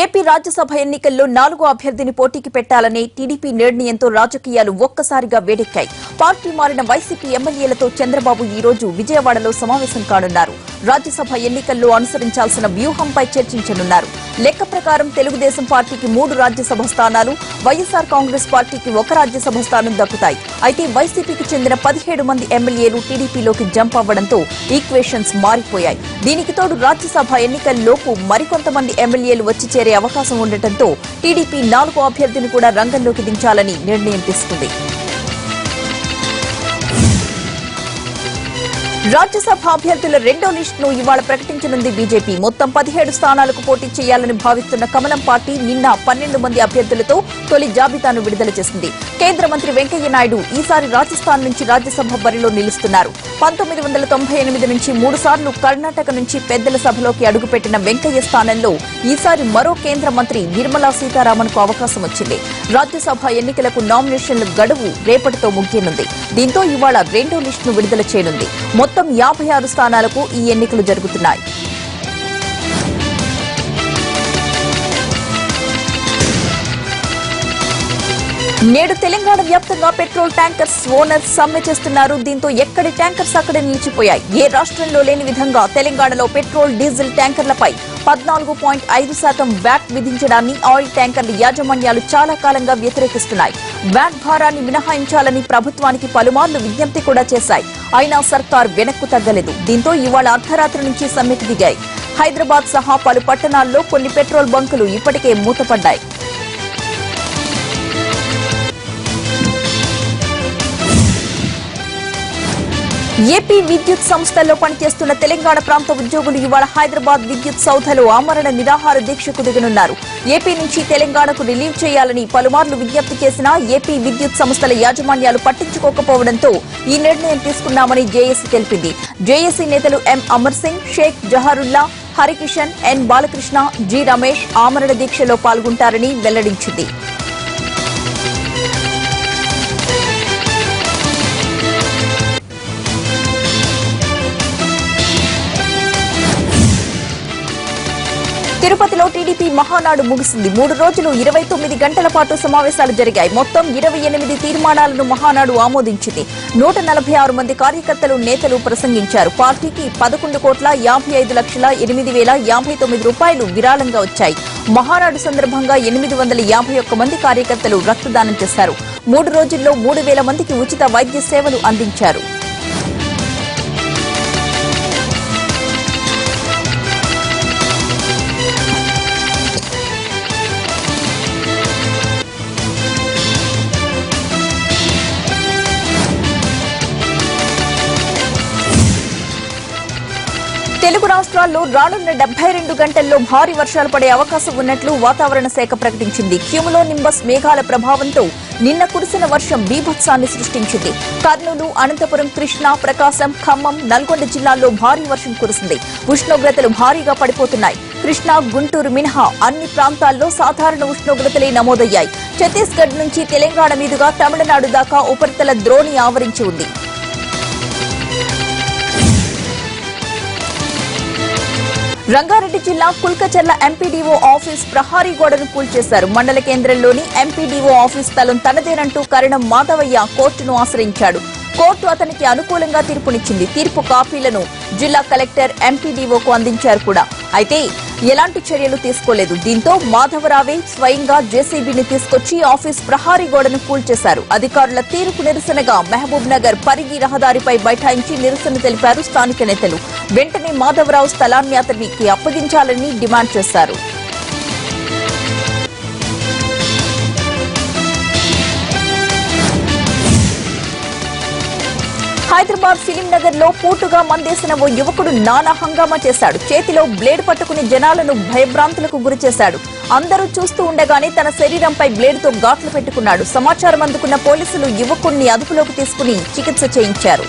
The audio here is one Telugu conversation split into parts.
ఏపీ రాజ్యసభ ఎన్నికల్లో 4వ అభ్యర్థిని పోటీకి పెట్టాలనే టీడీపీ నిర్ణయంతో రాజకీయాలు ఒక్కసారిగా వేడెక్కాయి. పార్టీ మారిన వైసీపీ ఎమ్మెల్యేలతో చంద్రబాబు ఈ రోజు విజయవాడలో సమావేశం కానున్నారు. రాజ్యసభ ఎన్నికల్లో అనుసరించాల్సిన వ్యూహంపై చర్చించనున్నారు. లెక్క ప్రకారం తెలుగుదేశం పార్టీకి 3 రాజ్యసభ స్థానాలు, వైఎస్ఆర్ కాంగ్రెస్ పార్టీకి 1 రాజ్యసభ స్థానం దక్కుతాయి. అయితే వైసీపీకి చెందిన 17 మంది ఎమ్మెల్యేలు టీడీపీలోకి జంప్ అవ్వడంతో ఈక్వేషన్స్ మారిపోయాయి. దీనికి తోడు రాజ్యసభ ఎన్నికల్లోపు మరికొంతమంది ఎమ్మెల్యేలు వచ్చి చేరే అవకాశం ఉండటంతో టీడీపీ 4వ అభ్యర్థిని కూడా రంగంలోకి దించాలని నిర్ణయం తీసుకుంది. రాజ్యసభ అభ్యర్థుల రెండో లిస్టును ఇవాళ ప్రకటించనుంది బీజేపీ. మొత్తం 17 స్థానాలకు పోటీ చేయాలని భావిస్తున్న కమలం పార్టీ నిన్న 12 మంది అభ్యర్థులతో తొలి జాబితాను విడుదల చేసింది. కేంద్ర మంత్రి వెంకయ్య నాయుడు ఈసారి రాజస్థాన్ నుంచి రాజ్యసభ బరిలో నిలుస్తున్నారు. 1998 నుంచి 3 సార్లు కర్ణాటక నుంచి పెద్దల సభలోకి అడుగుపెట్టిన వెంకయ్య స్థానంలో ఈసారి మరో కేంద్ర మంత్రి నిర్మలా సీతారామన్ కు అవకాశం వచ్చింది. రాజ్యసభ ఎన్నికలకు నామినేషన్ల గడువు రేపటితో ముగియనుంది. దీంతో ఇవాళ రెండో లిస్టును విడుదల చేయనుంది. మొత్తం 56 స్థానాలకు ఈ ఎన్నికలు జరుగుతున్నాయి. నేడు తెలంగాణ వ్యాప్తంగా పెట్రోల్ ట్యాంకర్స్ ఓనర్స్ సమ్మె చేస్తున్నారు. దీంతో ఎక్కడి ట్యాంకర్స్ అక్కడే నిలిచిపోయాయి. ఏ రాష్ట్రంలో లేని విధంగా తెలంగాణలో పెట్రోల్, డీజిల్ ట్యాంకర్లపై 14.5% వ్యాట్ విధించడాన్ని ఆయిల్ ట్యాంకర్ల యాజమాన్యాలు చాలా కాలంగా వ్యతిరేకిస్తున్నాయి. వ్యాట్ భారాన్ని మినహాయించాలని ప్రభుత్వానికి పలుమార్లు విజ్ఞప్తి కూడా చేశాయి. అయినా సర్కార్ వెనక్కు తగ్గలేదు. దీంతో ఇవాళ అర్ధరాత్రి నుంచి సమ్మెకు దిగాయి. హైదరాబాద్ సహా పలు పట్టణాల్లో కొన్ని పెట్రోల్ బంకులు ఇప్పటికే మూతపడ్డాయి. ఏపీ విద్యుత్ సంస్థల్లో పనిచేస్తున్న తెలంగాణ ప్రాంత ఉద్యోగులు ఇవాళ హైదరాబాద్ విద్యుత్ సౌధలో ఆమరణ నిరాహార దీక్షకు దిగనున్నారు. ఏపీ నుంచి తెలంగాణకు రిలీవ్ చేయాలని పలుమార్లు విజ్ఞప్తి చేసినా ఏపీ విద్యుత్ సంస్థల యాజమాన్యాలు పట్టించుకోకపోవడంతో ఈ నిర్ణయం తీసుకున్నామని జేఏసీ తెలిపింది. జేఏసీ నేతలు ఎం అమర్ సింగ్, షేక్ జహరుల్లా, హరికిషన్, ఎన్ బాలకృష్ణ, జి రమేష్ ఆమరణ దీక్షలో పాల్గొంటారని వెల్లడించింది. తిరుపతిలో టీడీపీ మహానాడు ముగిసింది. 3 రోజులు 29 గంటల పాటు సమావేశాలు జరిగాయి. మొత్తం 28 తీర్మానాలను మహానాడు ఆమోదించింది. 146 మంది కార్యకర్తలు, నేతలు ప్రసంగించారు. పార్టీకి 11,55,08,059 రూపాయలు విరాళంగా వచ్చాయి. మహానాడు సందర్భంగా 851 మంది కార్యకర్తలు రక్తదానం చేశారు. 3 రోజుల్లో 3,000 మందికి ఉచిత వైద్య సేవలు అందించారు. తెలుగు రాష్ట్రాల్లో రానున్న 72 గంటల్లో భారీ వర్షాలు పడే అవకాశం ఉన్నట్లు వాతావరణ శాఖ ప్రకటించింది. క్యూములో నింబస్ మేఘాల ప్రభావంతో నిన్న కురిసిన వర్షం బీభత్సాన్ని సృష్టించింది. కర్నూలు, అనంతపురం, కృష్ణా, ప్రకాశం, ఖమ్మం, నల్గొండ జిల్లాల్లో భారీ వర్షం కురిసింది. ఉష్ణోగ్రతలు భారీగా పడిపోతున్నాయి. కృష్ణా, గుంటూరు మినహా అన్ని ప్రాంతాల్లో సాధారణ ఉష్ణోగ్రతలే నమోదయ్యాయి. ఛత్తీస్గఢ్ నుంచి తెలంగాణ మీదుగా తమిళనాడు దాకా ఉపరితల ద్రోణి ఆవరించి ఉంది. రంగారెడ్డి జిల్లా కుల్కచర్ల ఎంపీడీఓ ఆఫీస్ ప్రహారీ గోడను కూల్చేశారు. మండల కేంద్రంలోని ఎంపీడీఓ ఆఫీస్ స్థలం తనదేనంటూ కరణం మాధవయ్య కోర్టును ఆశ్రయించాడు. కోర్టు అతనికి అనుకూలంగా తీర్పునిచ్చింది. తీర్పు కాపీలను జిల్లా కలెక్టర్ ఎంపీడీఓకు అందించారు కూడా. అయితే ఎలాంటి చర్యలు తీసుకోలేదు. దీంతో మాధవరావే స్వయంగా జేసీబీని తీసుకొచ్చి ఆఫీస్ ప్రహారీ గోడను కూల్చేశారు. అధికారుల తీరుకు నిరసనగా మహబూబ్ నగర్ పరిగి రహదారిపై బైఠాయించి నిరసన తెలిపారు స్థానిక నేతలు. వెంటనే మాధవరావు స్థలాన్ని అతనికి అప్పగించాలని డిమాండ్ చేశారు. హైదరాబాద్ ఫిలిం నగర్ లో పూటుగా మందేసిన ఓ యువకుడు నానా హంగామా చేశాడు. చేతిలో బ్లేడ్ పట్టుకుని జనాలను భయభ్రాంతులకు గురి చేశాడు. అందరూ చూస్తూ ఉండగానే తన శరీరంపై బ్లేడ్తో ఘాట్లు పెట్టుకున్నాడు. సమాచారం అందుకున్న పోలీసులు యువకుడిని అదుపులోకి తీసుకుని చికిత్స చేయించారు.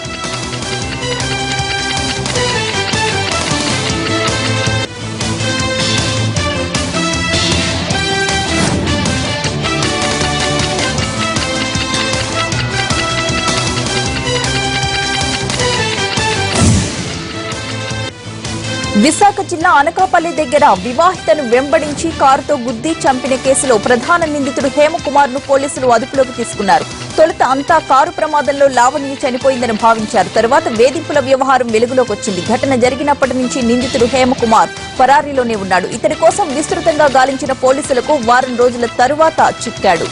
విశాఖ జిల్లా అనకాపల్లి దగ్గర వివాహితను వెంబడించి కారుతో గుద్ది చంపిన కేసులో ప్రధాన నిందితుడు హేమకుమార్ ను పోలీసులు అదుపులోకి తీసుకున్నారు. తొలుత అంతా కారు ప్రమాదంలో లావణ్య చనిపోయిందని భావించారు. తరువాత వేధింపుల వ్యవహారం వెలుగులోకి వచ్చింది. ఘటన జరిగినప్పటి నుంచి నిందితుడు హేమకుమార్ పరారీలోనే ఉన్నాడు. ఇతని కోసం విస్తృతంగా గాలించిన పోలీసులకు వారం రోజుల తరువాత చిక్కాడు.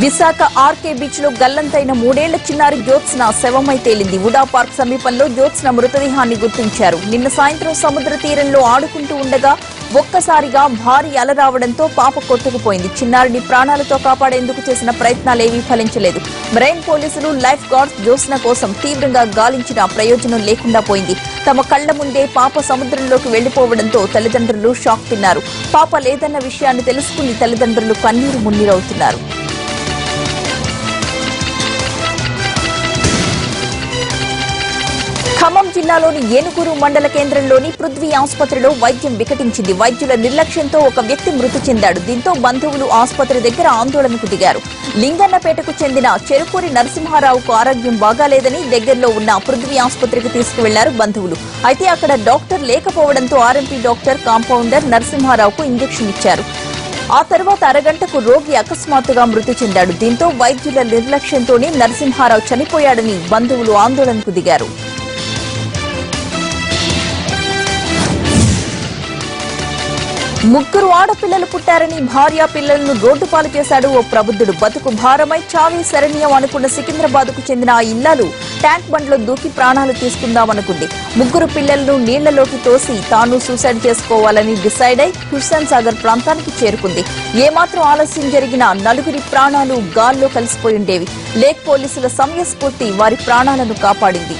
విశాఖ ఆర్కే బీచ్ లో గల్లంతైన 3 ఏళ్ల చిన్నారి జ్యోత్స్న శవమై తేలింది. ఉడా పార్క్ సమీపంలో జ్యోత్స్న మృతదేహాన్ని గుర్తించారు. నిన్న సాయంత్రం సముద్ర తీరంలో ఆడుకుంటూ ఉండగా ఒక్కసారిగా భారీ అల రావడంతో పాప కొట్టుకుపోయింది. చిన్నారిని ప్రాణాలతో కాపాడేందుకు చేసిన ప్రయత్నాలేవీ ఫలించలేదు. మెరైన్ పోలీసులు లైఫ్ గార్డ్స్ జ్యోత్స్న కోసం తీవ్రంగా గాలించినా ప్రయోజనం లేకుండా పోయింది. తమ కళ్ల ముందే పాప సముద్రంలోకి వెళ్లిపోవడంతో తల్లిదండ్రులు షాక్ తిన్నారు. పాప లేదన్న విషయాన్ని తెలుసుకుని తల్లిదండ్రులు కన్నీరు మున్నీరవుతున్నారు. ఖమ్మం జిల్లాలోని ఏనుగురు మండల కేంద్రంలోని పృథ్వీ ఆసుపత్రిలో వైద్యం వికటించింది. వైద్యుల నిర్లక్ష్యంతో ఒక వ్యక్తి మృతి చెందాడు. దీంతో బంధువులు ఆసుపత్రి దగ్గర ఆందోళనకు దిగారు. లింగన్నపేటకు చెందిన చెరుకూరి నరసింహారావుకు ఆరోగ్యం బాగాలేదని దగ్గరలో ఉన్న పృథ్వీ ఆసుపత్రికి తీసుకువెళ్లారు బంధువులు. అయితే అక్కడ డాక్టర్ లేకపోవడంతో ఆర్ఎంపీ డాక్టర్ కాంపౌండర్ నరసింహారావుకు ఇంజెక్షన్ ఇచ్చారు. ఆ తర్వాత అరగంటకు రోగి అకస్మాత్తుగా మృతి చెందాడు. దీంతో వైద్యుల నిర్లక్ష్యంతోనే నరసింహారావు చనిపోయాడని బంధువులు ఆందోళనకు దిగారు. ముగ్గురు ఆడపిల్లలు పుట్టారని భార్యా పిల్లలను రోడ్డు పాలు చేశాడు ఓ ప్రబుద్ధుడు. బతుకు భారమై చావే శరణ్యం అనుకున్న సికింద్రాబాద్ కు చెందిన ఆ ఇల్లాలు ట్యాంక్ బండ్లో దూకి ప్రాణాలు తీసుకుందామనుకుంది. ముగ్గురు పిల్లలను నీళ్లలోకి తోసి తాను సూసైడ్ చేసుకోవాలని డిసైడ్ అయి హుస్సేన్ సాగర్ ప్రాంతానికి చేరుకుంది. ఏమాత్రం ఆలస్యం జరిగినా నలుగురి ప్రాణాలు గాల్లో కలిసిపోయి ఉండేవి. లేక్ పోలీసుల సమయస్ఫూర్తి వారి ప్రాణాలను కాపాడింది.